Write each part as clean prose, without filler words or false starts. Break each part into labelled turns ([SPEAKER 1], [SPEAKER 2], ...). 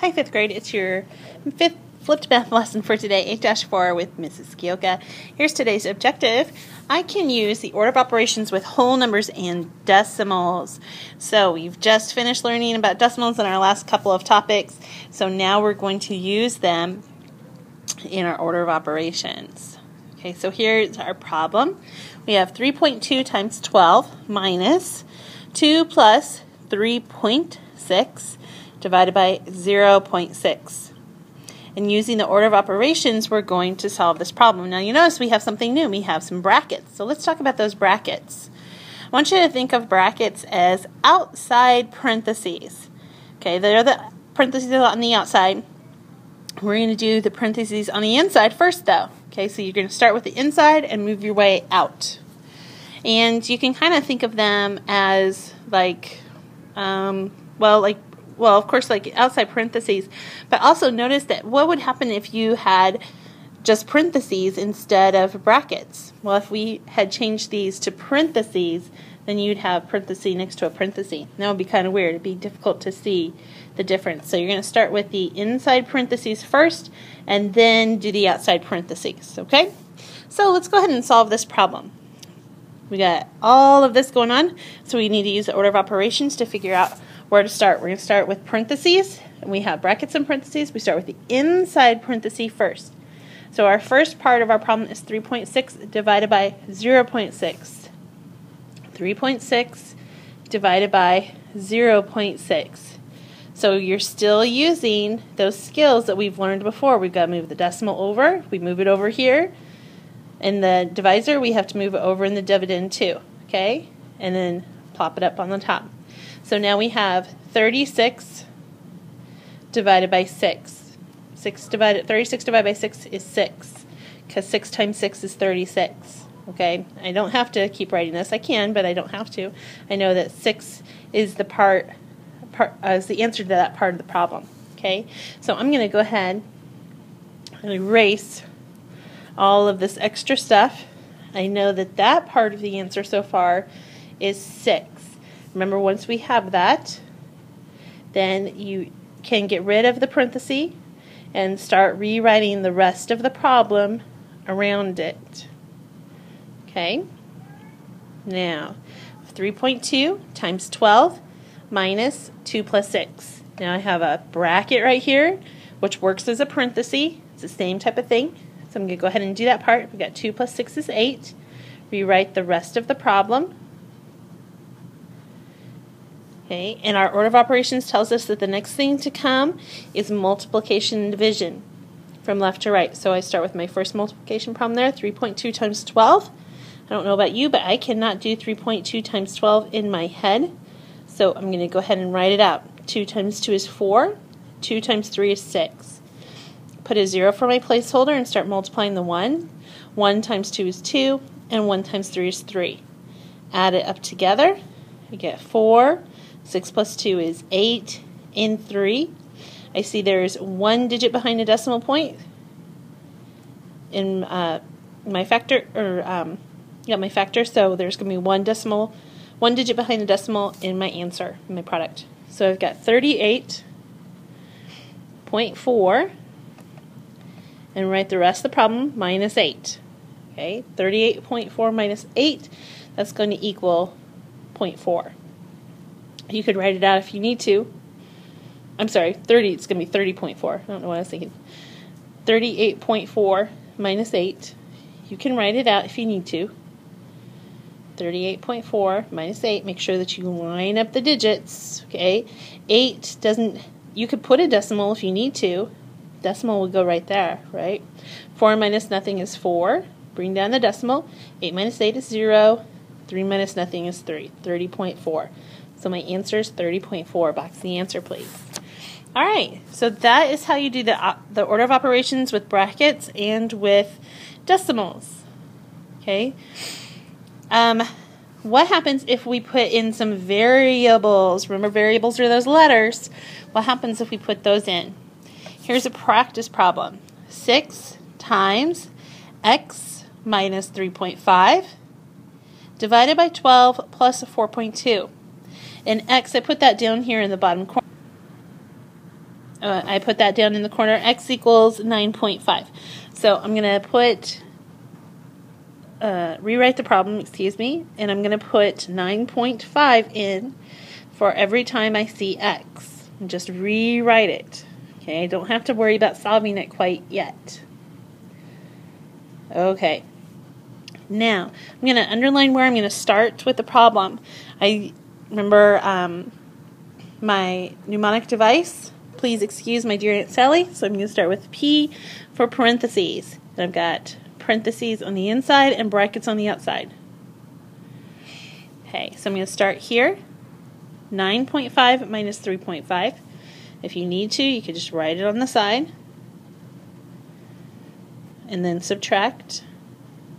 [SPEAKER 1] Hi, 5th grade. It's your 5th flipped math lesson for today, 8-4 with Mrs. Kioka. Here's today's objective. I can use the order of operations with whole numbers and decimals. So we've just finished learning about decimals in our last couple of topics. So now we're going to use them in our order of operations. Okay, so here's our problem. We have 3.2 times 12 minus 2 plus 3.6 divided by 0.6. And using the order of operations, we're going to solve this problem. Now you notice we have something new. We have some brackets. So let's talk about those brackets. I want you to think of brackets as outside parentheses. Okay, they're the parentheses on the outside. We're going to do the parentheses on the inside first though. Okay, so you're going to start with the inside and move your way out. And you can kind of think of them as like, of course, like outside parentheses, but also notice that what would happen if you had just parentheses instead of brackets? Well, if we had changed these to parentheses, then you'd have parenthesis next to a parenthesis. That would be kind of weird. It'd be difficult to see the difference. So you're going to start with the inside parentheses first, and then do the outside parentheses, okay? So let's go ahead and solve this problem. We got all of this going on, so we need to use the order of operations to figure out where to start. We're going to start with parentheses, and we have brackets and parentheses. We start with the inside parenthesis first. So our first part of our problem is 3.6 divided by 0.6. 3.6 divided by 0.6. So you're still using those skills that we've learned before. We've got to move the decimal over. We move it over here. In the divisor, we have to move it over in the dividend too. Okay? And then plop it up on the top. So now we have 36 divided by 6. 36 divided by 6 is 6, because 6 times 6 is 36. Okay? I don't have to keep writing this. I can, but I don't have to. I know that 6 is the is the answer to that part of the problem. Okay? So I'm going to go ahead and erase all of this extra stuff. I know that that part of the answer so far is 6. Remember, once we have that, then you can get rid of the parenthesis and start rewriting the rest of the problem around it. Okay? Now, 3.2 times 12 minus 2 plus 6. Now I have a bracket right here, which works as a parenthesis. It's the same type of thing. So I'm going to go ahead and do that part. We've got 2 plus 6 is 8. Rewrite the rest of the problem. Okay, and our order of operations tells us that the next thing to come is multiplication and division from left to right. So I start with my first multiplication problem there, 3.2 times 12. I don't know about you, but I cannot do 3.2 times 12 in my head. So I'm going to go ahead and write it out. 2 times 2 is 4. 2 times 3 is 6. Put a 0 for my placeholder and start multiplying the 1. 1 times 2 is 2, and 1 times 3 is 3. Add it up together. I get 4. 6 plus 2 is 8 and 3. I see there's one digit behind a decimal point in my factor, my factor, so there's going to be one digit behind the decimal in my answer, in my product. So I've got 38.4, and write the rest of the problem, minus 8. Okay, 38.4 minus 8, that's going to equal 0.4. You could write it out if you need to. I'm sorry, 30, it's going to be 30.4. I don't know what I was thinking. 38.4 minus 8. You can write it out if you need to. 38.4 minus 8. Make sure that you line up the digits. Okay, 8 doesn't, you could put a decimal if you need to. Decimal will go right there, right? 4 minus nothing is 4. Bring down the decimal. 8 minus 8 is 0. 3 minus nothing is 3. 30.4. So my answer is 30.4. Box the answer, please. All right, so that is how you do the order of operations with brackets and with decimals. Okay. What happens if we put in some variables? Remember, variables are those letters. What happens if we put those in? Here's a practice problem. 6 times x minus 3.5 divided by 12 plus 4.2. And x, I put that down here in the bottom corner. I put that down in the corner. X equals 9.5. So I'm going to put, rewrite the problem, excuse me, and I'm going to put 9.5 in for every time I see X. And just rewrite it. Okay, I don't have to worry about solving it quite yet. Okay. Now, I'm going to underline where I'm going to start with the problem. I remember my mnemonic device. Please excuse my dear Aunt Sally. So I'm going to start with P for parentheses. And I've got parentheses on the inside and brackets on the outside. Okay, so I'm going to start here. 9.5 minus 3.5. If you need to, you could just write it on the side. And then subtract.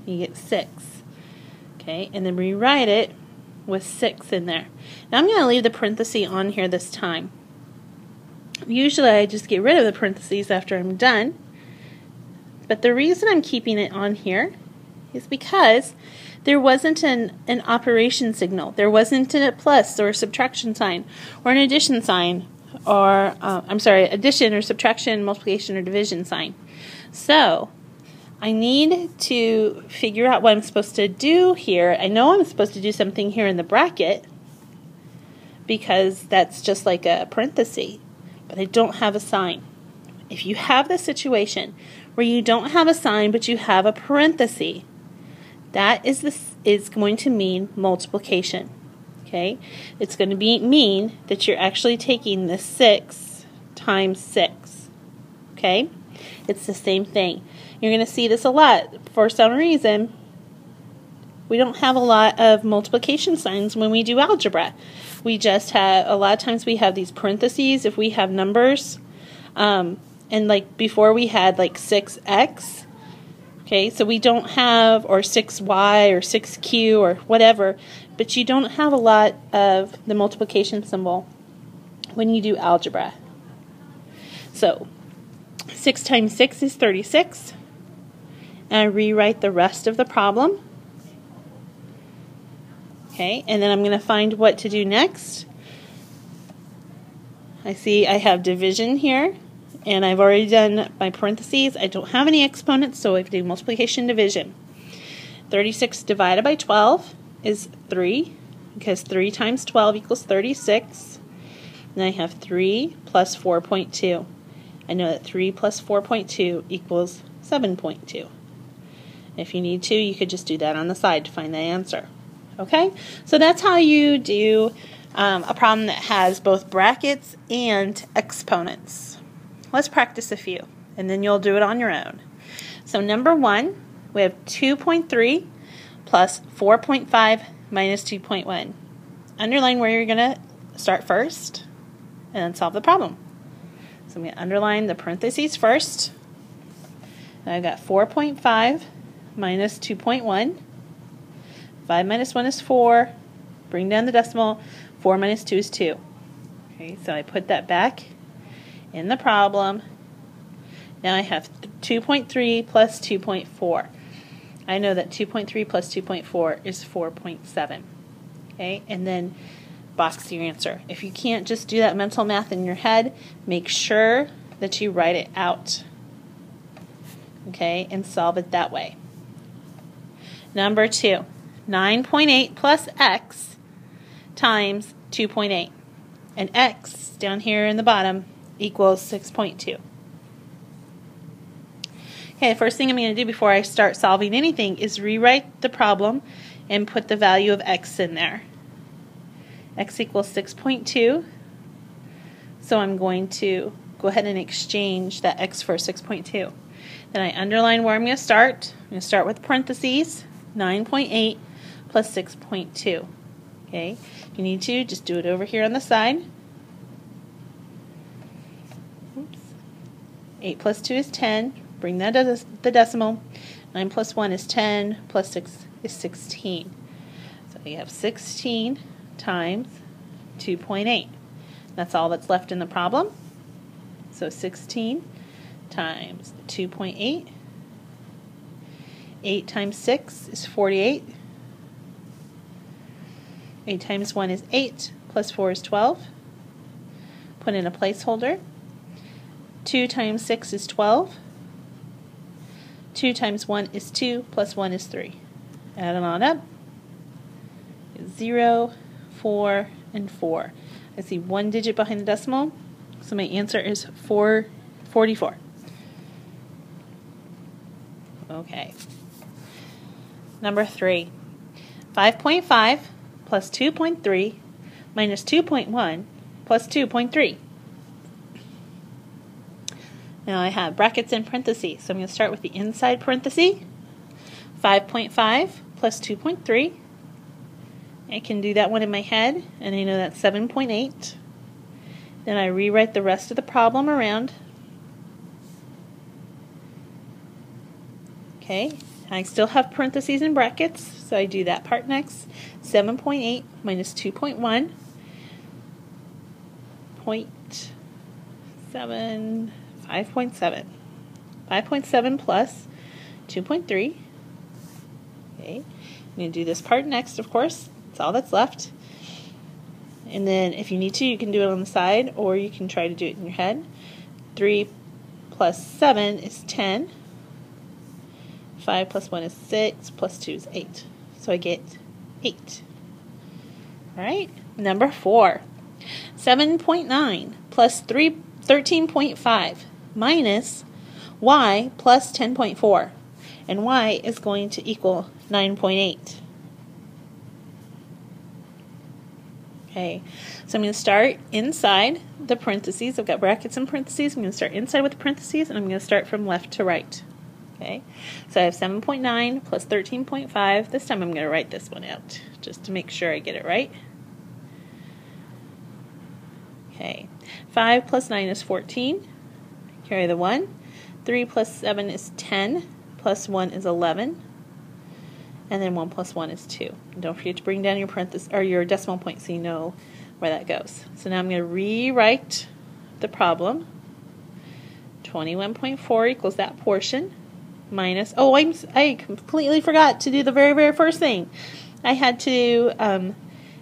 [SPEAKER 1] You get 6. Okay, and then rewrite it with 6 in there. Now I'm going to leave the parenthesis on here this time. Usually I just get rid of the parentheses after I'm done. But the reason I'm keeping it on here is because there wasn't an operation signal. There wasn't a plus or a subtraction sign or an addition sign or, addition or subtraction, multiplication or division sign. So I need to figure out what I'm supposed to do here. I know I'm supposed to do something here in the bracket because that's just like a parenthesis, but I don't have a sign. If you have the situation where you don't have a sign but you have a parenthesis, that is going to mean multiplication. Okay? It's going to mean that you're actually taking the 6 times 6. Okay? It's the same thing. You're going to see this a lot. For some reason, we don't have a lot of multiplication signs when we do algebra. We just have, a lot of times we have these parentheses if we have numbers. And like before we had like 6x. Okay, so we don't have, or 6y or 6q or whatever, but you don't have a lot of the multiplication symbol when you do algebra. So 6 times 6 is 36. And I rewrite the rest of the problem. Okay, and then I'm going to find what to do next. I see I have division here, and I've already done my parentheses. I don't have any exponents, so I have to do multiplication division. 36 divided by 12 is 3, because 3 times 12 equals 36. And I have 3 plus 4.2. I know that 3 plus 4.2 equals 7.2. If you need to, you could just do that on the side to find the answer. Okay? So that's how you do a problem that has both brackets and exponents. Let's practice a few, and then you'll do it on your own. So number 1, we have 2.3 plus 4.5 minus 2.1. Underline where you're going to start first, and then solve the problem. So I'm going to underline the parentheses first. And I've got 4.5 minus 2.1. 5 minus 1 is 4. Bring down the decimal. 4 minus 2 is 2. Okay, so I put that back in the problem. Now I have 2.3 plus 2.4. I know that 2.3 plus 2.4 is 4.7. Okay, and then box your answer. If you can't just do that mental math in your head, make sure that you write it out. Okay, and solve it that way. Number 2, 9.8 plus x times 2.8. And x, down here in the bottom, equals 6.2. Okay, the first thing I'm going to do before I start solving anything is rewrite the problem and put the value of x in there. X equals 6.2. So I'm going to go ahead and exchange that x for 6.2. Then I underline where I'm going to start. I'm going to start with parentheses, 9.8 plus 6.2. Okay, if you need to, just do it over here on the side. Oops. 8 plus 2 is 10. Bring that to the decimal. 9 plus 1 is 10, plus 6 is 16. So you have 16 times 2.8. That's all that's left in the problem. So 16 times 2.8. 8 times 6 is 48. 8 times 1 is 8, plus 4 is 12. Put in a placeholder. 2 times 6 is 12. 2 times 1 is 2, plus 1 is 3. Add it on up. 0, 4, and 4. I see one digit behind the decimal, so my answer is 444. Okay. Number 3. 5.5 plus 2.3 minus 2.1 plus 2.3. Now I have brackets and parentheses, so I'm going to start with the inside parenthesis. 5.5 plus 2.3. I can do that one in my head, and I know that's 7.8. Then I rewrite the rest of the problem around. Okay, I still have parentheses and brackets, so I do that part next. 7.8 minus 2.1. 5.7. 5.7 plus 2.3. Okay, I'm going to do this part next, of course. That's all that's left. And then if you need to, you can do it on the side, or you can try to do it in your head. 3 plus 7 is 10. 5 plus 1 is 6, plus 2 is 8. So I get 8. Alright, number 4. 7.9 plus 13.5 minus y plus 10.4. And y is going to equal 9.8. Okay, so I'm going to start inside the parentheses. I've got brackets and parentheses. I'm going to start inside with the parentheses, and I'm going to start from left to right. Okay, so I have 7.9 plus 13.5. This time I'm going to write this one out just to make sure I get it right. Okay, 5 plus 9 is 14. Carry the 1. 3 plus 7 is 10. Plus 1 is 11. And then 1 plus 1 is 2. And don't forget to bring down your parentheses or your decimal point so you know where that goes. So now I'm going to rewrite the problem. 21.4 equals that portion minus, oh, I completely forgot to do the very, very first thing. I had to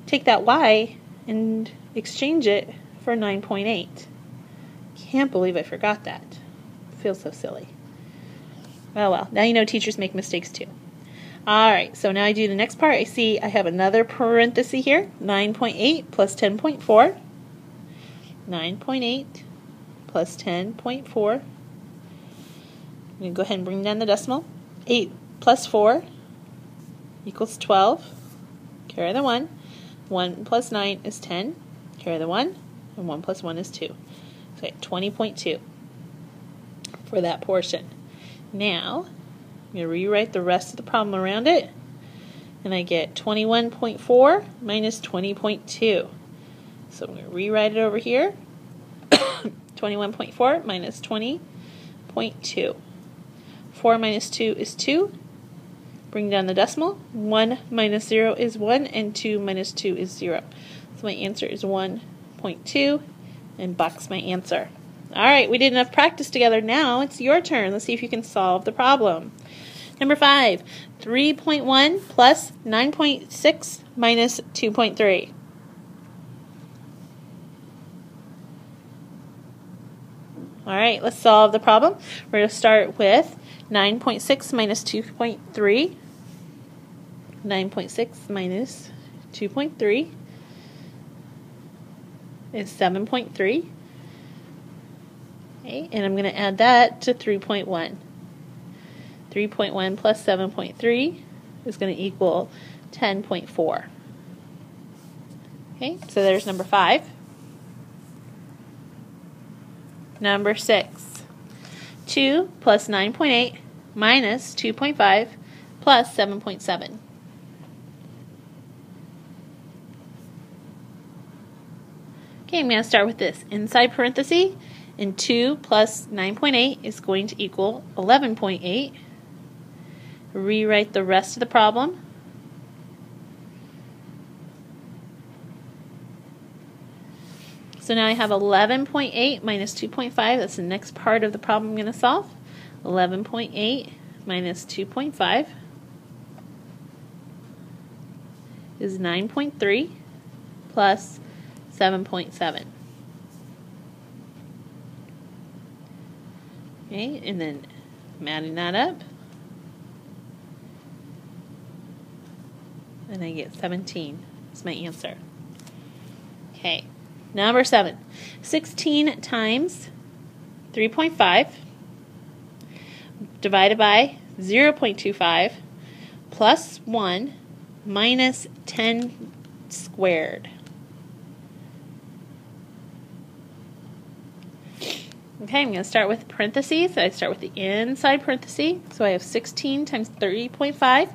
[SPEAKER 1] take that y and exchange it for 9.8. Can't believe I forgot that. I feel so silly. Oh well, now you know teachers make mistakes too. Alright, so now I do the next part. I see I have another parenthesis here. 9.8 plus 10.4. 9.8 plus 10.4. I'm going to go ahead and bring down the decimal. 8 plus 4 equals 12. Carry the 1. 1 plus 9 is 10. Carry the 1. And 1 plus 1 is 2. So I get 20.2 for that portion. Now, I'm going to rewrite the rest of the problem around it. And I get 21.4 minus 20.2. So I'm going to rewrite it over here. 21.4 minus 20.2. 4 minus 2 is 2. Bring down the decimal. 1 minus 0 is 1, and 2 minus 2 is 0. So my answer is 1.2, and box my answer. Alright, we did enough practice together. Now it's your turn. Let's see if you can solve the problem. Number 5, 3.1 plus 9.6 minus 2.3. Alright, let's solve the problem. We're going to start with 9.6 minus 2.3. 9.6 minus 2.3 is 7.3. Okay, and I'm going to add that to 3.1. 3.1 plus 7.3 is going to equal 10.4. Okay, so there's number 5. Number 6. 2 plus 9.8 minus 2.5 plus 7.7. Okay, I'm going to start with this inside parenthesis, and 2 plus 9.8 is going to equal 11.8. Rewrite the rest of the problem. So now I have 11.8 minus 2.5. That's the next part of the problem I'm going to solve. 11.8 minus 2.5 is 9.3 plus 7.7. Okay, and then I'm adding that up. And I get 17 is my answer. Okay, number 7. 16 times 3.5 divided by 0.25 plus 1 minus 10 squared. Okay, I'm going to start with parentheses. I start with the inside parenthesis. So I have 16 times 30.5.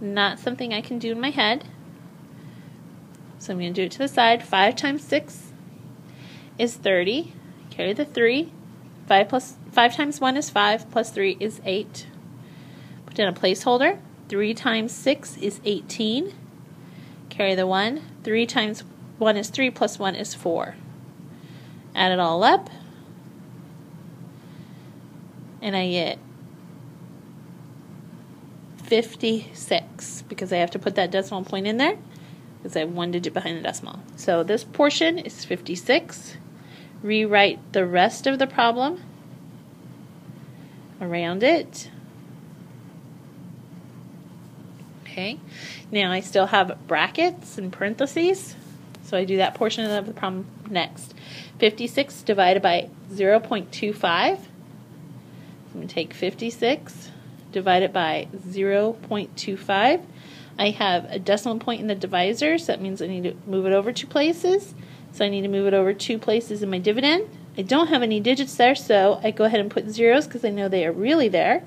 [SPEAKER 1] Not something I can do in my head. So I'm going to do it to the side. 5 times 6 is 30. Carry the 3. 5 times 1 is 5, plus 3 is 8. Put in a placeholder. 3 times 6 is 18. Carry the 1. 3 times 1 is 3, plus 1 is 4. Add it all up. And I get 56 because I have to put that decimal point in there because I have 1 digit behind the decimal. So this portion is 56. Rewrite the rest of the problem around it. Okay, now I still have brackets and parentheses, so I do that portion of the problem next. 56 divided by 0.25. I'm going to take 56 divided by 0.25. I have a decimal point in the divisor, so that means I need to move it over 2 places. So I need to move it over 2 places in my dividend. I don't have any digits there, so I go ahead and put zeros because I know they are really there.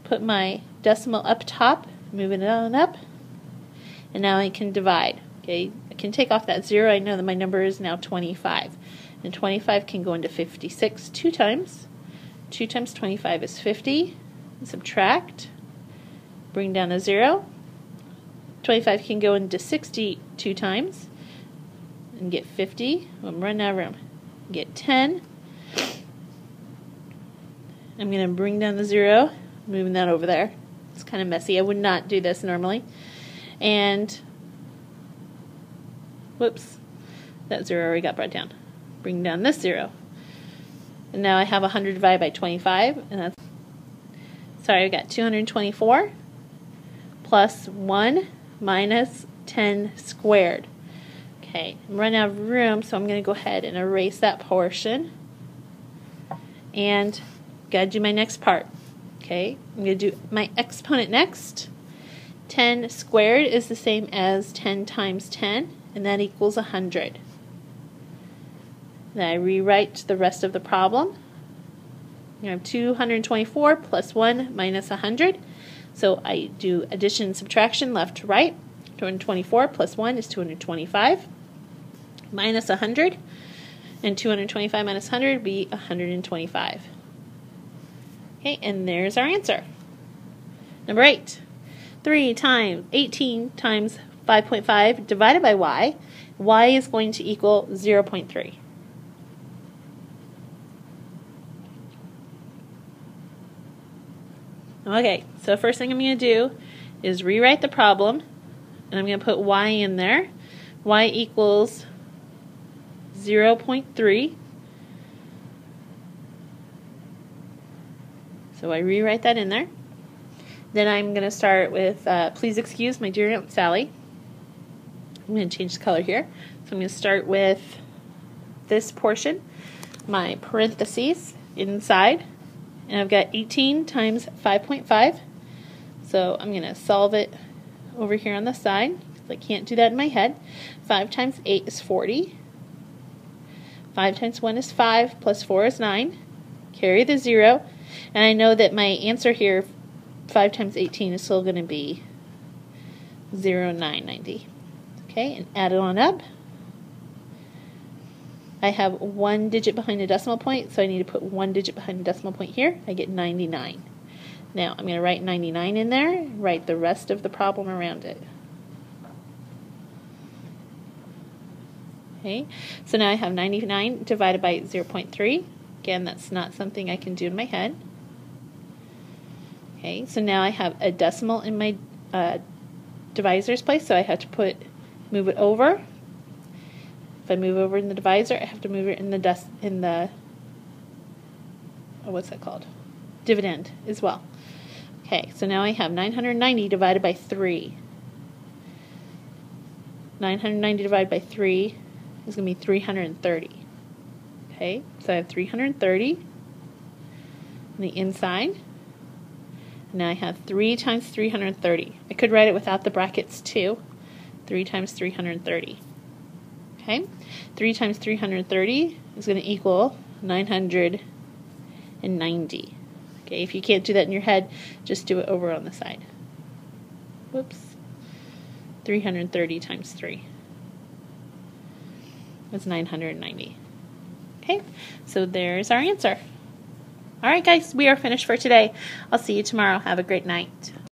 [SPEAKER 1] Put my decimal up top, move it on up, and now I can divide. Okay, I can take off that 0. I know that my number is now 25. And 25 can go into 56 2 times. 2 times 25 is 50. Subtract. Bring down a 0. 25 can go into 60 2 times. And get 50. I'm running out of room. Get 10. I'm going to bring down the 0. Moving that over there. It's kind of messy. I would not do this normally. And, whoops, that 0 already got brought down. Bring down this 0. And now I have 100 divided by 25, and that's, sorry, I got 224 plus 1 minus 10 squared. Okay, I'm running out of room, so I'm going to go ahead and erase that portion. And gotta do my next part. Okay, I'm going to do my exponent next. 10 squared is the same as 10 times 10, and that equals 100. Then I rewrite the rest of the problem. You have 224 plus 1 minus 100. So I do addition and subtraction left to right. 224 plus 1 is 225 minus 100. And 225 minus 100 would be 125. Okay, and there's our answer. Number 8. 3 times 18 times 5.5 divided by y. Y is going to equal 0.3. Okay, so first thing I'm going to do is rewrite the problem, and I'm going to put y in there. Y equals 0.3. So I rewrite that in there. Then I'm going to start with, please excuse my dear Aunt Sally. I'm going to change the color here. So I'm going to start with this portion, my parentheses inside. And I've got 18 times 5.5. So I'm going to solve it over here on the side. I can't do that in my head. 5 times 8 is 40. 5 times 1 is 5, plus 4 is 9. Carry the 0. And I know that my answer here, 5 times 18, is still going to be 0.990. Okay, and add it on up. I have 1 digit behind the decimal point, so I need to put 1 digit behind the decimal point here. I get 99. Now I'm going to write 99 in there, write the rest of the problem around it. Okay, so now I have 99 divided by 0.3. Again, that's not something I can do in my head. Okay, so now I have a decimal in my divisor's place, so I have to move it over. If I move over in the divisor, I have to move it in the what's that called? Dividend as well. Okay, so now I have 990 divided by 3. 990 divided by 3 is going to be 330. Okay, so I have 330 on the inside. Now I have 3 times 330. I could write it without the brackets too. 3 times 330. Okay, 3 times 330 is going to equal 990. Okay, if you can't do that in your head, just do it over on the side. Whoops. 330 times 3 is 990. Okay, so there's our answer. All right, guys, we are finished for today. I'll see you tomorrow. Have a great night.